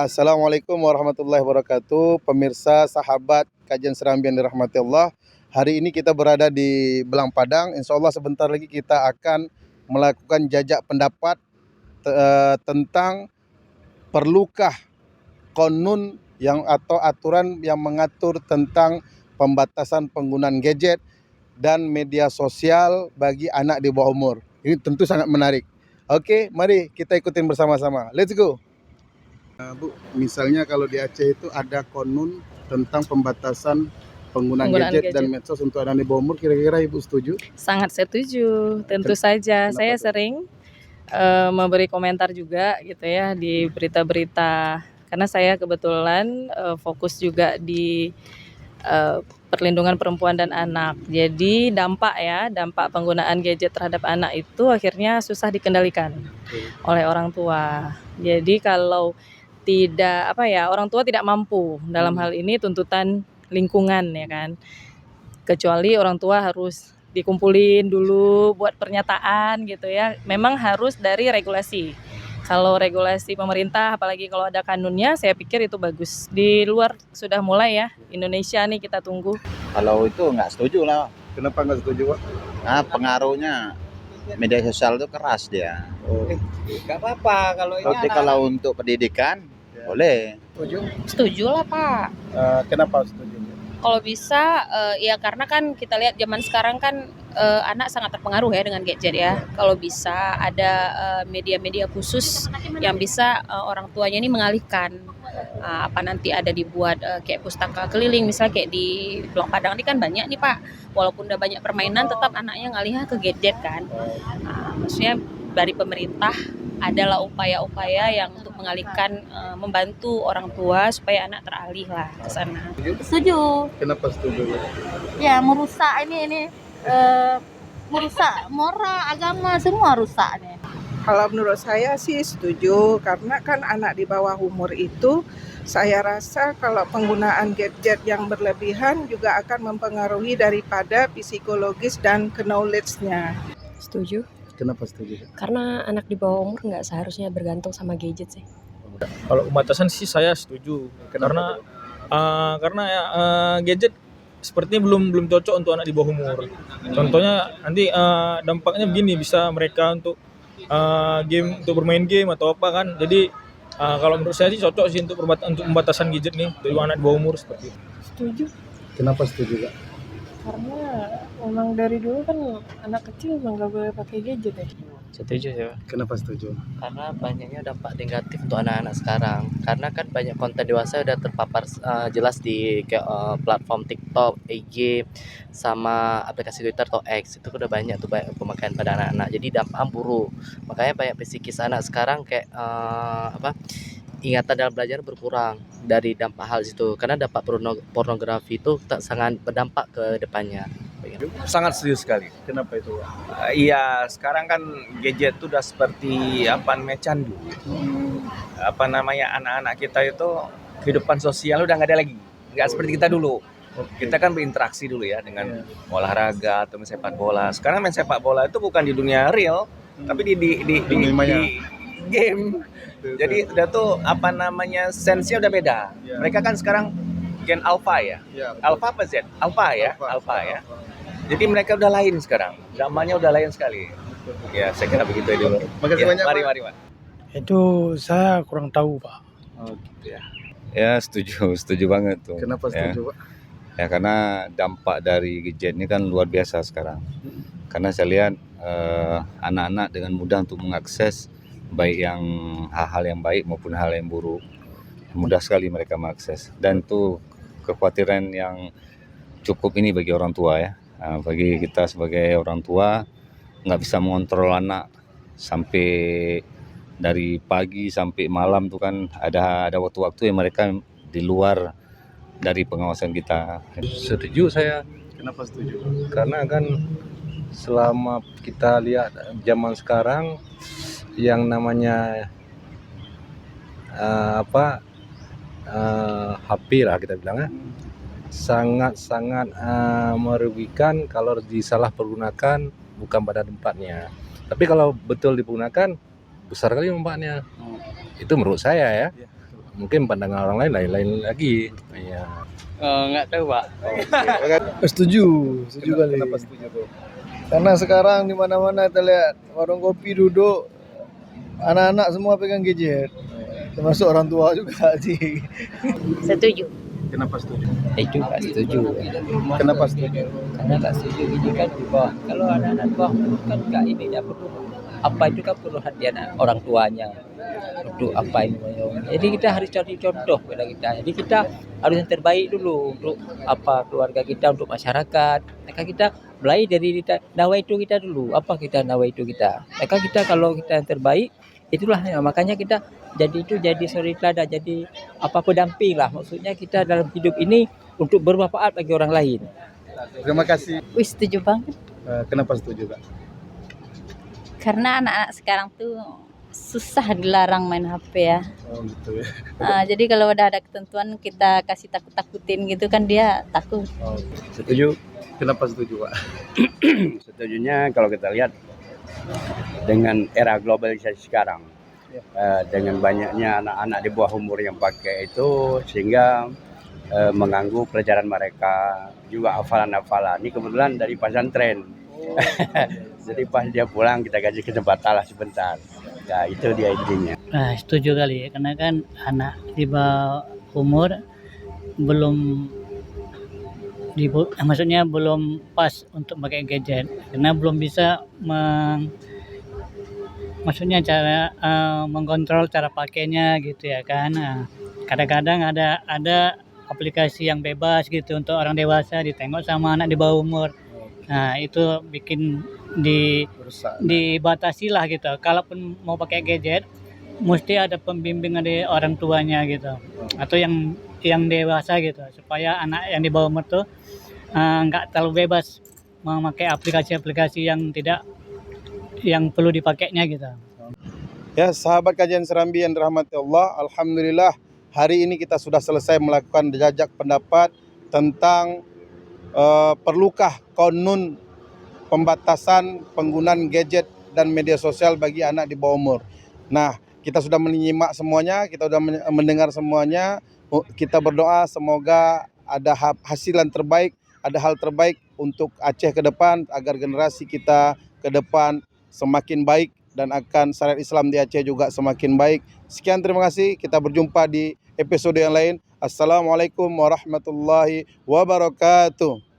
Ya, Assalamualaikum warahmatullahi wabarakatuh. Pemirsa, sahabat kajian Serambi yang dirahmati Allah. Hari ini kita berada di Belang Padang. Insya Allah sebentar lagi kita akan melakukan jajak pendapat tentang perlukah konun yang atau aturan yang mengatur tentang pembatasan penggunaan gadget dan media sosial bagi anak di bawah umur. Ini tentu sangat menarik. Oke, mari kita ikutin bersama-sama. Let's go. Bu, misalnya kalau di Aceh itu ada konun tentang pembatasan penggunaan gadget dan medsos untuk anak di bawah umur, kira-kira Ibu setuju? Sangat setuju, tentu saja. Saya sering memberi komentar juga gitu ya di berita-berita, karena saya kebetulan fokus juga di perlindungan perempuan dan anak. Jadi dampak penggunaan gadget terhadap anak itu akhirnya susah dikendalikan oleh orang tua. Jadi kalau orang tua tidak mampu dalam hal ini tuntutan lingkungan ya kan. Kecuali orang tua harus dikumpulin dulu buat pernyataan gitu ya. Memang harus dari regulasi. Kalau regulasi pemerintah, apalagi kalau ada kanunnya, saya pikir itu bagus. Di luar sudah mulai ya, Indonesia nih kita tunggu. Kalau itu nggak setuju lah. Kenapa nggak setuju, Pak? Nah, pengaruhnya media sosial itu keras dia. Gak apa-apa kalau ini. Tapi kalau untuk pendidikan, boleh. Setuju lah Pak. Kenapa setuju? Kalau bisa ya karena kan kita lihat zaman sekarang kan anak sangat terpengaruh ya dengan gadget ya. Kalau bisa ada media-media khusus yang bisa orang tuanya ini mengalihkan. Nanti ada dibuat kayak pustaka keliling, misalnya kayak di Belang Padang ini kan banyak nih Pak. Walaupun udah banyak permainan, tetap anaknya ngalihnya ke gadget kan. Maksudnya dari pemerintah adalah upaya-upaya yang untuk mengalihkan, membantu orang tua supaya anak teralih lah ke sana. Setuju. Kenapa setuju? Ya merusak ini merusak moral, agama, semua rusak nih. Kalau menurut saya sih setuju, karena kan anak di bawah umur itu saya rasa kalau penggunaan gadget yang berlebihan juga akan mempengaruhi daripada psikologis dan knowledge-nya. Setuju. Kenapa setuju? Karena anak di bawah umur nggak seharusnya bergantung sama gadget sih. Kalau pembatasan sih saya setuju. Karena gadget sepertinya belum cocok untuk anak di bawah umur. Contohnya nanti dampaknya begini, bisa mereka untuk bermain game atau apa kan. Jadi kalau menurut saya sih cocok sih untuk pembatasan gadget nih untuk anak di bawah umur seperti itu. Setuju. Kenapa setuju, Kak? Karena memang dari dulu kan anak kecil memang nggak boleh pakai gadget ya. Setuju ya. Kenapa setuju? Karena banyaknya dampak negatif untuk anak-anak sekarang. Karena kan banyak konten dewasa udah terpapar jelas di platform TikTok, IG, sama aplikasi Twitter atau X. Itu udah banyak tuh pemakaian pada anak-anak. Jadi dampak buruk. Makanya banyak psikis anak sekarang kayak ingatan dalam belajar berkurang dari dampak hal itu, karena dampak pornografi itu sangat berdampak ke depannya. Sangat serius sekali. Kenapa itu? Iya, sekarang kan gadget itu udah seperti candu. Anak-anak kita itu kehidupan sosial udah nggak ada lagi, nggak seperti kita dulu. Kita kan berinteraksi dulu ya dengan olahraga atau main sepak bola. Sekarang main sepak bola itu bukan di dunia real, tapi di game. Jadi udah tuh sense-nya udah beda. Mereka kan sekarang gen alpha ya. Alpha apa Z? Alpha ya. Jadi mereka udah lain sekarang. Zamannya udah lain sekali. Ya, saya kira begitu dulu. Makasih banyak, mari, Pak. Itu saya kurang tahu, Pak. Oh, gitu ya. Ya, setuju banget tuh. Kenapa setuju, Pak? Ya karena dampak dari gadget ini kan luar biasa sekarang. Karena saya lihat anak-anak dengan mudah untuk mengakses baik yang hal-hal yang baik maupun hal yang buruk, mudah sekali mereka mengakses, dan itu kekhawatiran yang cukup ini bagi orang tua ya. Bagi kita sebagai orang tua nggak bisa mengontrol anak sampai dari pagi sampai malam tuh kan ada waktu-waktu yang mereka di luar dari pengawasan kita. Setuju saya. Kenapa setuju? Karena kan selama kita lihat zaman sekarang yang namanya HP lah kita bilang sangat-sangat merugikan kalau disalahpergunakan bukan pada tempatnya. Tapi kalau betul digunakan besar kali manfaatnya. Itu menurut saya ya. mungkin pandangan orang lain lain lagi. Ya. Nggak tahu Pak. Setuju kali. Kenapa setuju tuh? Karena sekarang di mana-mana kita lihat warung kopi duduk, anak-anak semua pegang gadget, termasuk orang tua juga sih. Setuju. Kenapa setuju? Juga setuju. Kenapa setuju? Karena nggak setuju ini kan di bawah. Kalau anak-anak di bawah umur kan nggak ini nggak perlu apa itu kan perlu hati anak orang tuanya untuk apa ini. Jadi kita harus cari contoh pada kita. Jadi kita harus yang terbaik dulu untuk apa keluarga kita, untuk masyarakat. Maka kita mulai dari nawaitu kita dulu. Apa kita nawaitu kita? Maka kita kalau kita yang terbaik itulah makanya kita jadi suri teladan, jadi apa pendamping lah. Maksudnya kita dalam hidup ini untuk bermanfaat bagi orang lain. Terima kasih. Wih, setuju banget. Kenapa setuju, Kak? Karena anak-anak sekarang tuh susah dilarang main HP ya. Oh, gitu ya. Jadi kalau udah ada ketentuan kita kasih takut-takutin gitu kan dia takut. Oh, Setuju. kenapa setuju, Pak? Setujunya kalau kita lihat dengan era globalisasi sekarang, dengan banyaknya anak-anak di bawah umur yang pakai itu sehingga mengganggu pelajaran mereka, juga hafalan-hafalan. Ini kebetulan dari pesantren. Jadi pas dia pulang kita kasih kesempatan lah sebentar. Ya itu dia intinya. Nah, setuju kali ya, karena kan anak di bawah umur belum maksudnya belum pas untuk pakai gadget karena belum bisa maksudnya cara mengkontrol cara pakainya gitu ya kan. Nah, kadang-kadang ada aplikasi yang bebas gitu untuk orang dewasa ditengok sama anak di bawah umur. Nah, itu bikin dibatasi lah gitu. Kalaupun mau pakai gadget, mesti ada pembimbingan dari orang tuanya gitu, atau yang dewasa gitu, supaya anak yang di bawah umur tuh nggak terlalu bebas memakai aplikasi-aplikasi yang perlu dipakainya gitu. Ya, sahabat kajian Serambi yang dirahmati Allah, alhamdulillah hari ini kita sudah selesai melakukan jajak pendapat tentang perlukah konun pembatasan penggunaan gadget dan media sosial bagi anak di bawah umur. Nah, kita sudah menyimak semuanya, kita sudah mendengar semuanya. Kita berdoa semoga ada hasilan terbaik, ada hal terbaik untuk Aceh ke depan agar generasi kita ke depan semakin baik dan akan syariat Islam di Aceh juga semakin baik. Sekian, terima kasih. Kita berjumpa di episode yang lain. Assalamualaikum warahmatullahi wabarakatuh.